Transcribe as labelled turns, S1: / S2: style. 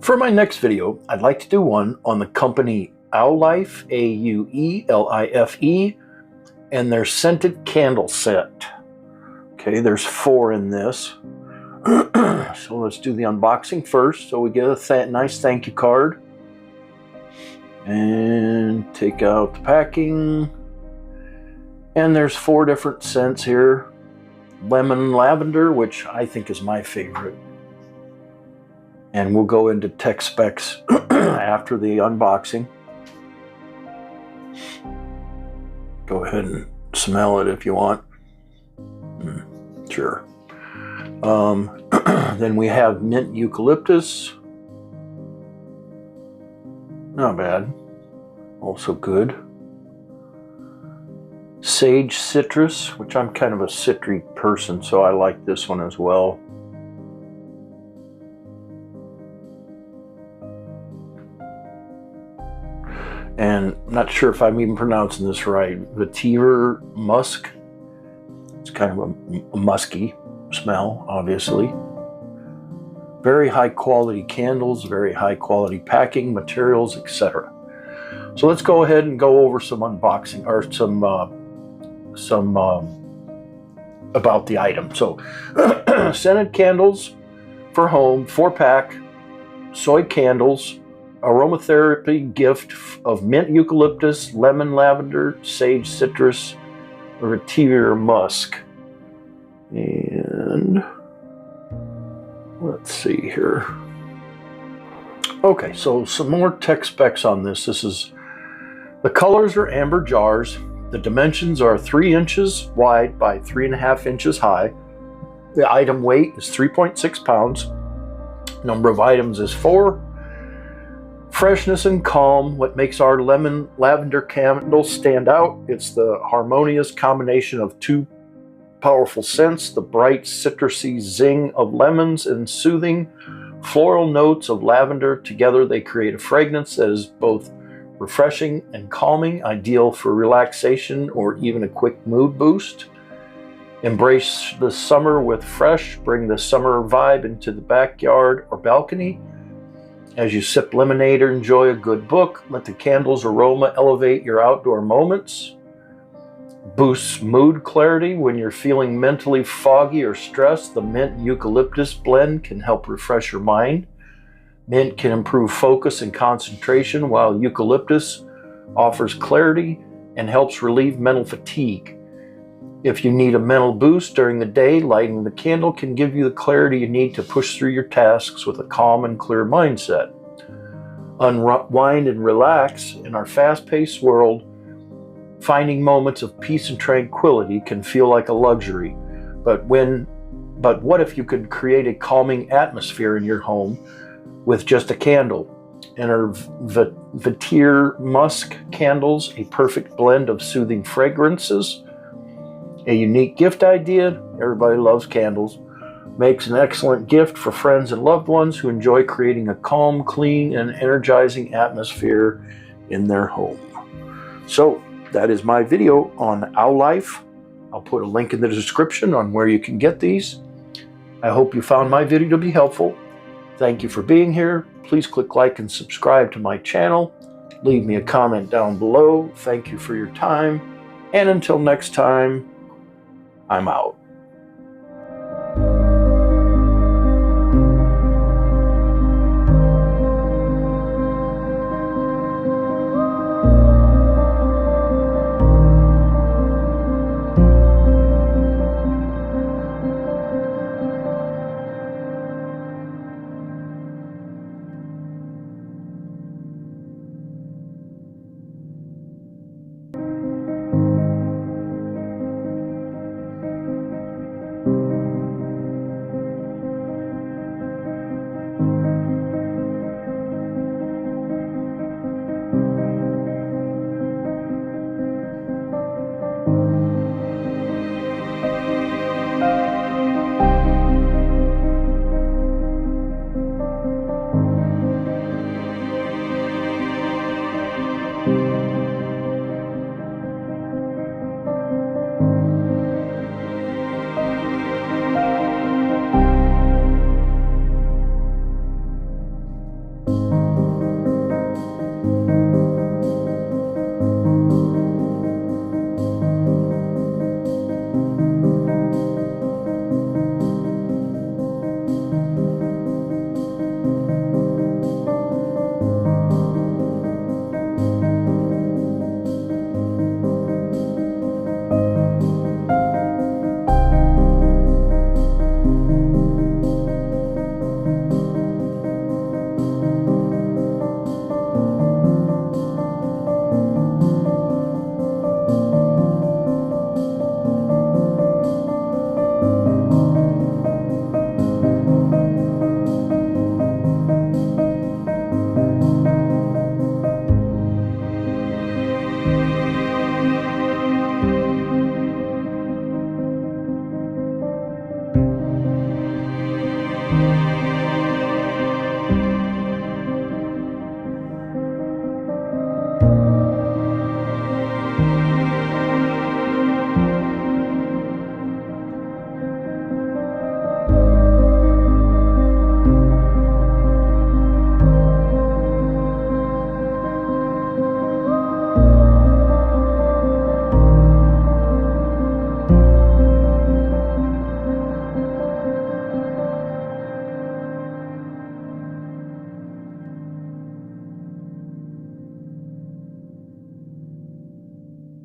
S1: For my next video, I'd like to do one on the company Auelife, Auelife, and their scented candle set. Okay, there's 4 in this. So let's do the unboxing first. So we get a nice thank you card. And take out the packing. And there's 4 different scents here. Lemon Lavender, which I think is my favorite. And we'll go into tech specs after the unboxing. Go ahead and smell it if you want. Sure. Then we have mint eucalyptus. Not bad. Also good. Sage citrus, which I'm kind of a citry person, so I like this one as well. And I'm not sure if I'm even pronouncing this right. Vetiver musk. It's kind of a musky smell, obviously. Very high quality candles, very high quality packing, materials, etc. So let's go ahead and go over some unboxing, or some about the item. So scented candles for home, 4-pack, soy candles, aromatherapy gift of mint eucalyptus, lemon lavender, sage citrus, vetiver musk. And let's see here. Okay, so some more tech specs on this. The colors are amber jars. The dimensions are 3 inches wide by 3.5 inches high. The item weight is 3.6 pounds. Number of items is 4. Freshness and Calm, what makes our Lemon Lavender Candle stand out. It's the harmonious combination of 2 powerful scents, the bright citrusy zing of lemons and soothing floral notes of lavender. Together they create a fragrance that is both refreshing and calming, ideal for relaxation or even a quick mood boost. Embrace the summer with fresh, bring the summer vibe into the backyard or balcony. As you sip lemonade or enjoy a good book, let the candle's aroma elevate your outdoor moments. Boosts mood clarity when you're feeling mentally foggy or stressed. The mint eucalyptus blend can help refresh your mind. Mint can improve focus and concentration, while eucalyptus offers clarity and helps relieve mental fatigue. If you need a mental boost during the day, lighting the candle can give you the clarity you need to push through your tasks with a calm and clear mindset. Unwind and relax. In our fast-paced world, finding moments of peace and tranquility can feel like a luxury. But what if you could create a calming atmosphere in your home with just a candle? Enter vetiver musk candles, a perfect blend of soothing fragrances. A unique gift idea, everybody loves candles, makes an excellent gift for friends and loved ones who enjoy creating a calm, clean, and energizing atmosphere in their home. So that is my video on Auelife. I'll put a link in the description on where you can get these. I hope you found my video to be helpful. Thank you for being here. Please click like and subscribe to my channel. Leave me a comment down below. Thank you for your time. And until next time, I'm out.